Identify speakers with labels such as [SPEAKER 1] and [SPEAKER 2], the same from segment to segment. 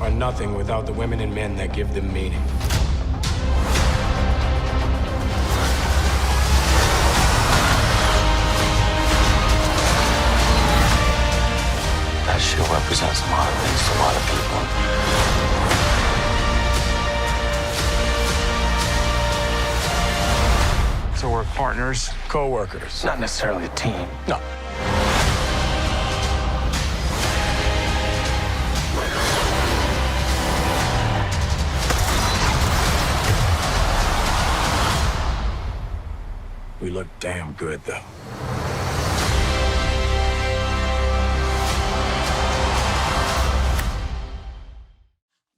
[SPEAKER 1] are nothing without the women and men that give them meaning.
[SPEAKER 2] That shit represents a lot of things to a lot of people.
[SPEAKER 1] So we're partners, co-workers.
[SPEAKER 2] Not necessarily a team.
[SPEAKER 1] No. We look damn good, though.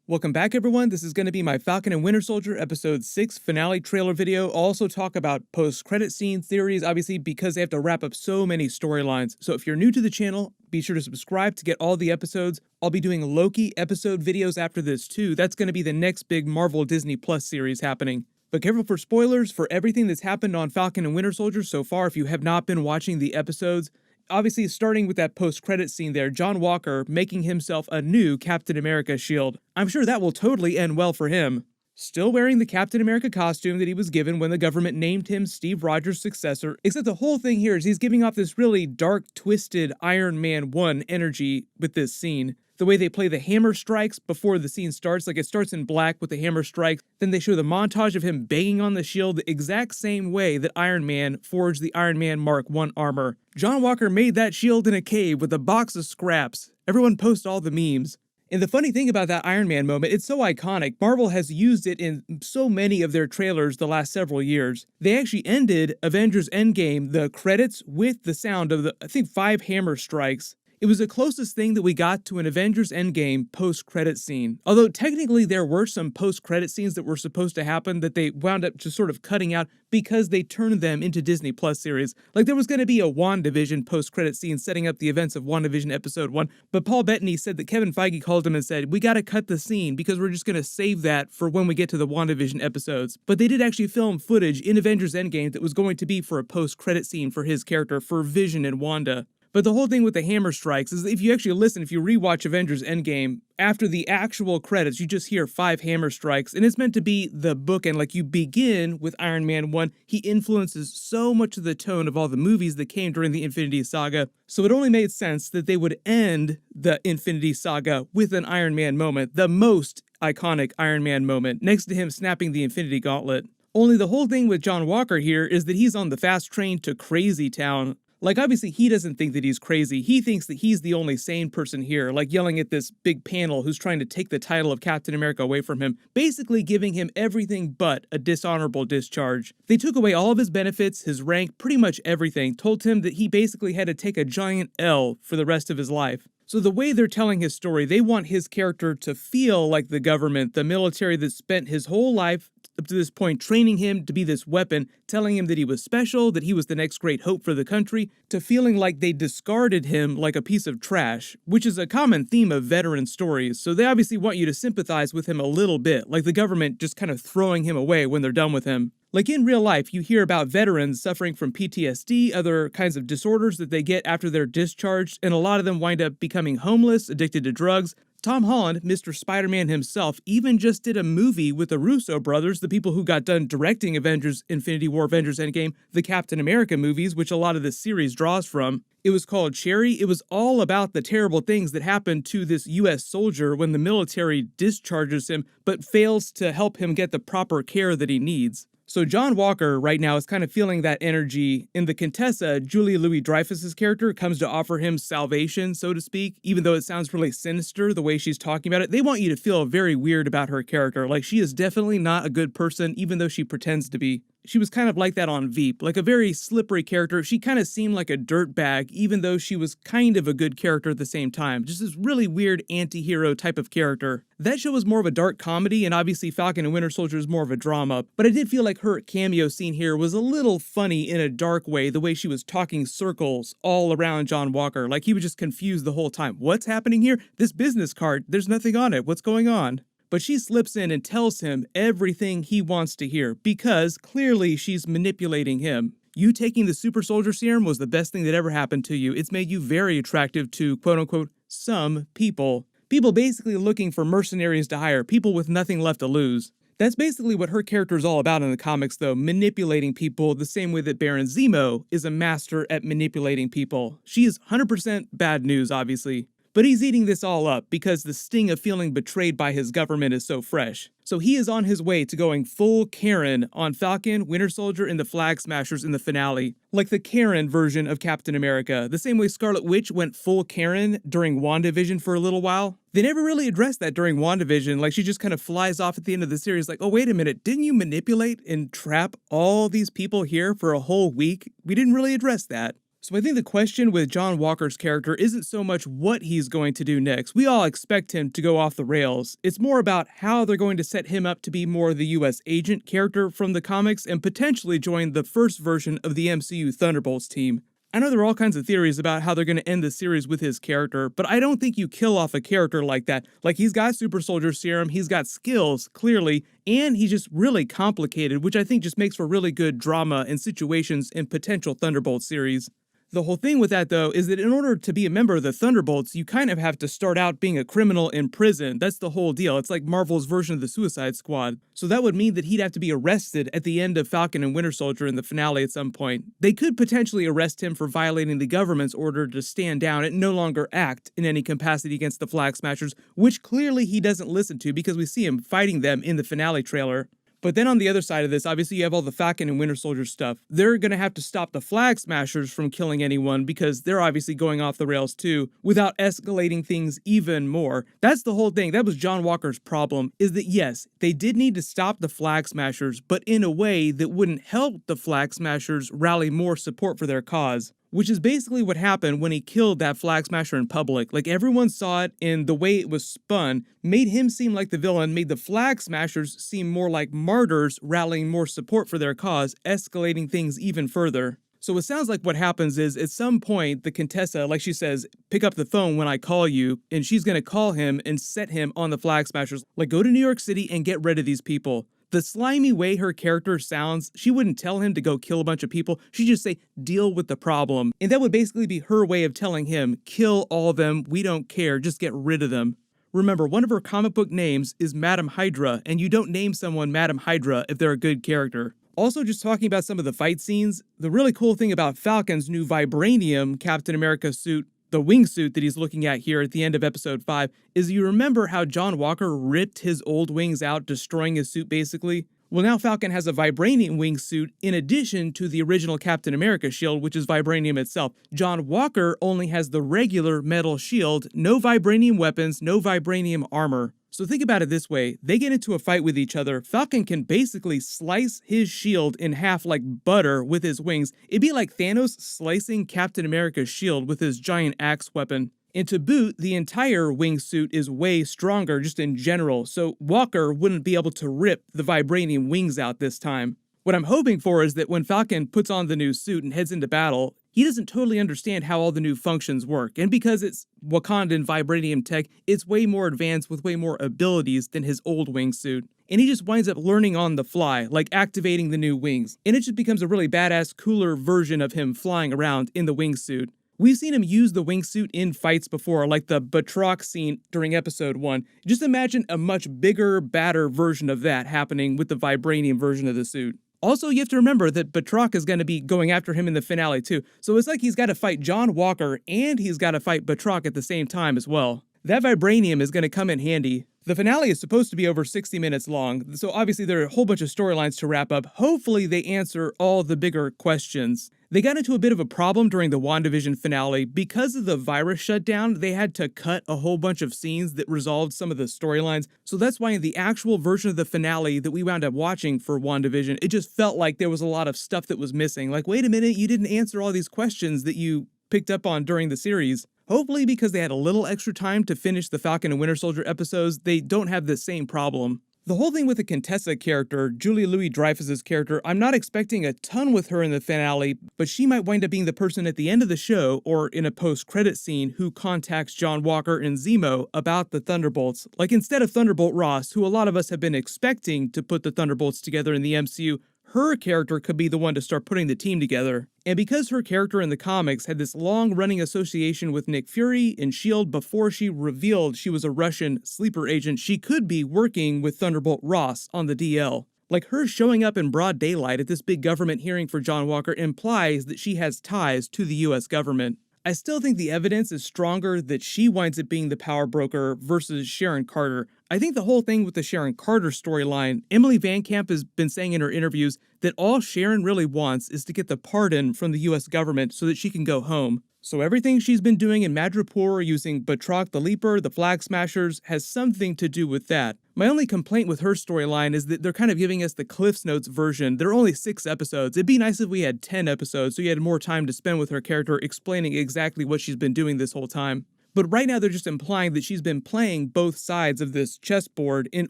[SPEAKER 3] Welcome back, everyone. This is going to be my Falcon and Winter Soldier Episode 6 finale trailer video. I'll also talk about post-credit scene theories, obviously, because they have to wrap up so many storylines. So if you're new to the channel, be sure to subscribe to get all the episodes. I'll be doing Loki episode videos after this, too. That's going to be the next big Marvel Disney Plus series happening. But careful for spoilers for everything that's happened on Falcon and Winter Soldier so far if you have not been watching the episodes. Obviously, starting with that post-credit scene there, John Walker making himself a new Captain America shield. I'm sure that will totally end well for him. Still wearing the Captain America costume that he was given when the government named him Steve Rogers' successor, except the whole thing here is he's giving off this really dark, twisted Iron Man 1 energy with this scene. The way they play the hammer strikes before the scene starts, like it starts in black with the hammer strikes, then they show the montage of him banging on the shield the exact same way that Iron Man forged the Iron Man Mark I armor. John Walker made that shield in a cave with a box of scraps. Everyone post all the memes. And the funny thing about that Iron Man moment, it's so iconic. Marvel has used it in so many of their trailers the last several years. They actually ended Avengers Endgame, the credits, with the sound of I think 5 hammer strikes. It was the closest thing that we got to an Avengers Endgame post-credit scene. Although technically there were some post-credit scenes that were supposed to happen that they wound up just sort of cutting out because they turned them into Disney Plus series. Like there was going to be a WandaVision post-credit scene setting up the events of WandaVision Episode 1, but Paul Bettany said that Kevin Feige called him and said, we gotta cut the scene because we're just gonna save that for when we get to the WandaVision episodes. But they did actually film footage in Avengers Endgame that was going to be for a post-credit scene for his character, for Vision and Wanda. But the whole thing with the hammer strikes is if you actually listen, if you rewatch Avengers Endgame, after the actual credits, you just hear 5 hammer strikes, and it's meant to be the bookend. Like you begin with Iron Man 1, he influences so much of the tone of all the movies that came during the Infinity Saga, so it only made sense that they would end the Infinity Saga with an Iron Man moment, the most iconic Iron Man moment, next to him snapping the Infinity Gauntlet. Only the whole thing with John Walker here is that he's on the fast train to Crazy Town. Like, obviously, he doesn't think that he's crazy. He thinks that he's the only sane person here, like yelling at this big panel who's trying to take the title of Captain America away from him, basically giving him everything but a dishonorable discharge. They took away all of his benefits, his rank, pretty much everything, told him that he basically had to take a giant L for the rest of his life. So the way they're telling his story, they want his character to feel like the government, the military that spent his whole life up to this point training him to be this weapon, telling him that he was special, that he was the next great hope for the country, to feeling like they discarded him like a piece of trash, which is a common theme of veteran stories, so they obviously want you to sympathize with him a little bit, like the government just kind of throwing him away when they're done with him. Like in real life, you hear about veterans suffering from PTSD, other kinds of disorders that they get after they're discharged, and a lot of them wind up becoming homeless, addicted to drugs. Tom Holland, Mr. Spider-Man himself, even just did a movie with the Russo brothers, the people who got done directing Avengers Infinity War, Avengers Endgame, the Captain America movies, which a lot of this series draws from. It was called Cherry. It was all about the terrible things that happened to this U.S. soldier when the military discharges him, but fails to help him get the proper care that he needs. So John Walker right now is kind of feeling that energy, and the Contessa, Julia Louis-Dreyfus's character, comes to offer him salvation, so to speak, even though it sounds really sinister the way she's talking about it. They want you to feel very weird about her character, like she is definitely not a good person, even though she pretends to be. She was kind of like that on Veep, like a very slippery character. She kind of seemed like a dirtbag, even though she was kind of a good character at the same time. Just this really weird anti-hero type of character. That show was more of a dark comedy, and obviously Falcon and Winter Soldier is more of a drama, but I did feel like her cameo scene here was a little funny in a dark way, the way she was talking circles all around John Walker, like he was just confused the whole time. What's happening here? This business card, there's nothing on it. What's going on? But she slips in and tells him everything he wants to hear, because clearly she's manipulating him. You taking the super soldier serum was the best thing that ever happened to you. It's made you very attractive to, quote-unquote, some people. People basically looking for mercenaries to hire, people with nothing left to lose. That's basically what her character is all about in the comics, though, manipulating people the same way that Baron Zemo is a master at manipulating people. She is 100% bad news, obviously. But he's eating this all up because the sting of feeling betrayed by his government is so fresh. So he is on his way to going full Karen on Falcon, Winter Soldier, and the Flag Smashers in the finale. Like the Karen version of Captain America, the same way Scarlet Witch went full Karen during WandaVision for a little while. They never really addressed that during WandaVision, like she just kind of flies off at the end of the series like, oh wait a minute, didn't you manipulate and trap all these people here for a whole week? We didn't really address that. So I think the question with John Walker's character isn't so much what he's going to do next. We all expect him to go off the rails. It's more about how they're going to set him up to be more the US agent character from the comics and potentially join the first version of the MCU Thunderbolts team. I know there are all kinds of theories about how they're going to end the series with his character, but I don't think you kill off a character like that. Like, he's got super soldier serum, he's got skills, clearly, and he's just really complicated, which I think just makes for really good drama and situations in potential Thunderbolts series. The whole thing with that, though, is that in order to be a member of the Thunderbolts, you kind of have to start out being a criminal in prison. That's the whole deal. It's like Marvel's version of the Suicide Squad. So that would mean that he'd have to be arrested at the end of Falcon and Winter Soldier in the finale at some point. They could potentially arrest him for violating the government's order to stand down and no longer act in any capacity against the Flag Smashers, which clearly he doesn't listen to because we see him fighting them in the finale trailer. But then on the other side of this, obviously you have all the Falcon and Winter Soldier stuff. They're going to have to stop the Flag Smashers from killing anyone because they're obviously going off the rails too, without escalating things even more. That's the whole thing. That was John Walker's problem, is that yes, they did need to stop the Flag Smashers, but in a way that wouldn't help the Flag Smashers rally more support for their cause. Which is basically what happened when he killed that Flag Smasher in public. Like, everyone saw it, and the way it was spun made him seem like the villain, made the Flag Smashers seem more like martyrs, rallying more support for their cause, escalating things even further. So it sounds like what happens is, at some point, the Contessa, like she says, pick up the phone when I call you, and she's gonna call him and set him on the Flag Smashers. Like, go to New York City and get rid of these people. The slimy way her character sounds, she wouldn't tell him to go kill a bunch of people. She'd just say, deal with the problem. And that would basically be her way of telling him, kill all of them, we don't care, just get rid of them. Remember, one of her comic book names is Madam Hydra, and you don't name someone Madam Hydra if they're a good character. Also, just talking about some of the fight scenes, the really cool thing about Falcon's new Vibranium Captain America suit, the wingsuit that he's looking at here at the end of episode 5, is you remember how John Walker ripped his old wings out, destroying his suit basically? Well, now Falcon has a vibranium wingsuit in addition to the original Captain America shield, which is vibranium itself. John Walker only has the regular metal shield, no vibranium weapons, no vibranium armor. So think about it this way, they get into a fight with each other, Falcon can basically slice his shield in half like butter with his wings. It'd be like Thanos slicing Captain America's shield with his giant axe weapon. And to boot, the entire wingsuit is way stronger just in general, so Walker wouldn't be able to rip the vibranium wings out this time. What I'm hoping for is that when Falcon puts on the new suit and heads into battle, he doesn't totally understand how all the new functions work, and because it's Wakandan vibranium tech, it's way more advanced with way more abilities than his old wingsuit. And he just winds up learning on the fly, like activating the new wings, and it just becomes a really badass, cooler version of him flying around in the wingsuit. We've seen him use the wingsuit in fights before, like the Batroc scene during episode 1. Just imagine a much bigger, badder version of that happening with the vibranium version of the suit. Also, you have to remember that Batroc is going to be going after him in the finale too, so it's like he's got to fight John Walker and he's got to fight Batroc at the same time as well. That vibranium is going to come in handy. The finale is supposed to be over 60 minutes long, so obviously there are a whole bunch of storylines to wrap up. Hopefully they answer all the bigger questions. They got into a bit of a problem during the WandaVision finale. Because of the virus shutdown, they had to cut a whole bunch of scenes that resolved some of the storylines. So that's why in the actual version of the finale that we wound up watching for WandaVision, it just felt like there was a lot of stuff that was missing. Like, wait a minute, you didn't answer all these questions that you picked up on during the series. Hopefully, because they had a little extra time to finish the Falcon and Winter Soldier episodes, they don't have the same problem. The whole thing with the Contessa character, Julia Louis-Dreyfus's character, I'm not expecting a ton with her in the finale, but she might wind up being the person at the end of the show, or in a post-credit scene, who contacts John Walker and Zemo about the Thunderbolts. Like, instead of Thunderbolt Ross, who a lot of us have been expecting to put the Thunderbolts together in the MCU, her character could be the one to start putting the team together. And because her character in the comics had this long-running association with Nick Fury and S.H.I.E.L.D. before she revealed she was a Russian sleeper agent, she could be working with Thunderbolt Ross on the DL. Like, her showing up in broad daylight at this big government hearing for John Walker implies that she has ties to the US government. I still think the evidence is stronger that she winds up being the power broker versus Sharon Carter. I think the whole thing with the Sharon Carter storyline, Emily Van Camp has been saying in her interviews that all Sharon really wants is to get the pardon from the US government so that she can go home. So everything she's been doing in Madripoor using Batroc the Leaper, the Flag Smashers, has something to do with that. My only complaint with her storyline is that they're kind of giving us the Cliff's Notes version. There are only 6 episodes. It'd be nice if we had 10 episodes so you had more time to spend with her character explaining exactly what she's been doing this whole time. But right now they're just implying that she's been playing both sides of this chessboard in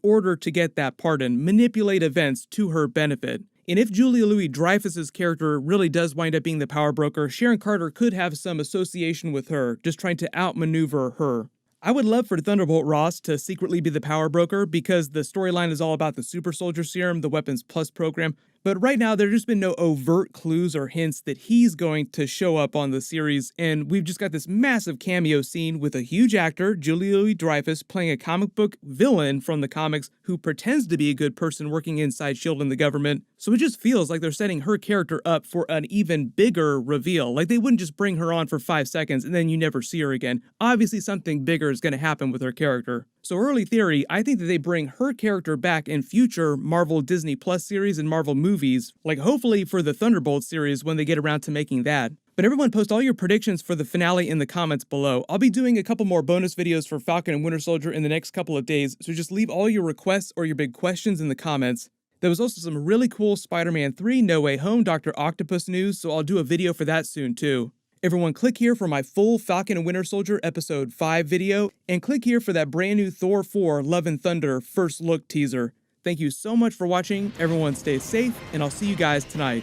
[SPEAKER 3] order to get that pardon, manipulate events to her benefit. And if Julia Louis-Dreyfus's character really does wind up being the power broker, Sharon Carter could have some association with her, just trying to outmaneuver her. I would love for Thunderbolt Ross to secretly be the power broker because the storyline is all about the Super Soldier Serum, the Weapons Plus program. But right now, there's just been no overt clues or hints that he's going to show up on the series, and we've just got this massive cameo scene with a huge actor, Julia Louis-Dreyfus, playing a comic book villain from the comics who pretends to be a good person working inside S.H.I.E.L.D. and the government. So it just feels like they're setting her character up for an even bigger reveal. Like, they wouldn't just bring her on for 5 seconds and then you never see her again. Obviously, something bigger is going to happen with her character. So early theory, I think that they bring her character back in future Marvel Disney Plus series and Marvel movies, like hopefully for the Thunderbolt series when they get around to making that. But everyone post all your predictions for the finale in the comments below. I'll be doing a couple more bonus videos for Falcon and Winter Soldier in the next couple of days, so just leave all your requests or your big questions in the comments. There was also some really cool Spider-Man 3 No Way Home Dr. Octopus news, so I'll do a video for that soon too. Everyone click here for my full Falcon and Winter Soldier episode 5 video, and click here for that brand new Thor 4 Love and Thunder first look teaser. Thank you so much for watching, everyone stay safe, and I'll see you guys tonight.